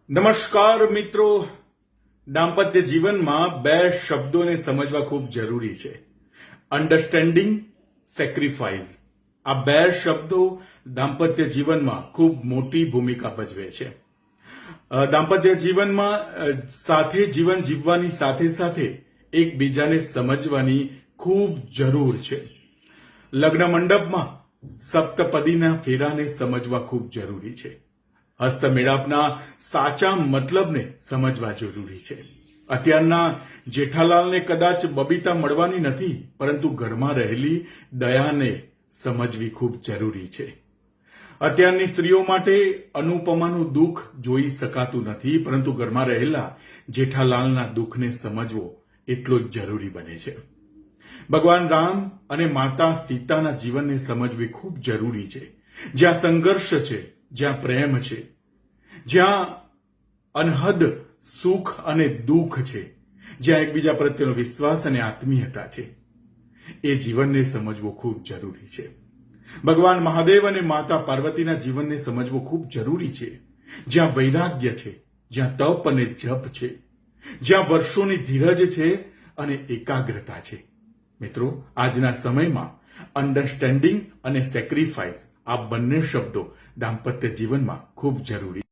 નમસ્કાર મિત્રો, દાંપત્ય જીવનમાં બે શબ્દોને સમજવા ખૂબ જરૂરી છે. Understanding, sacrifice. આ બે શબ્દો દાંપત્ય જીવનમાં ખૂબ મોટી ભૂમિકા ભજવે છે. દાંપત્ય જીવનમાં સાથે જીવન જીવવાની સાથે સાથે એકબીજાને સમજવાની ખૂબ જરૂર છે. લગ્ન મંડપમાં સપ્તપદીના ફેરાને સમજવા ખૂબ જરૂરી છે. હસ્તમેળાપના સાચા મતલબને સમજવા જરૂરી છે. અત્યારના જેઠાલાલને કદાચ બબીતા મળવાની નથી, પરંતુ ઘરમાં રહેલી દયાને સમજવી ખૂબ જરૂરી છે. અત્યારની સ્ત્રીઓ માટે અનુપમાનું દુઃખ જોઈ શકાતું નથી, પરંતુ ઘરમાં રહેલા જેઠાલાલના દુઃખને સમજવો એટલો જ જરૂરી બને છે. ભગવાન રામ અને માતા સીતાના જીવનને સમજવી ખૂબ જરૂરી છે. જ્યાં સંઘર્ષ છે, જ્યાં પ્રેમ છે, જ્યાં અનહદ સુખ અને દુઃખ છે, જ્યાં એકબીજા પ્રત્યેનો વિશ્વાસ અને આત્મીયતા છે, એ જીવનને સમજવું ખૂબ જરૂરી છે. ભગવાન મહાદેવ અને માતા પાર્વતીના જીવનને સમજવું ખૂબ જરૂરી છે. જ્યાં વૈરાગ્ય છે, જ્યાં તપ અને જપ છે, જ્યાં વર્ષોની ધીરજ છે અને એકાગ્રતા છે. મિત્રો, આજના સમયમાં અન્ડરસ્ટેન્ડિંગ અને સેક્રિફાઈસ આ બંને શબ્દો દાંપત્ય જીવનમાં ખૂબ જરૂરી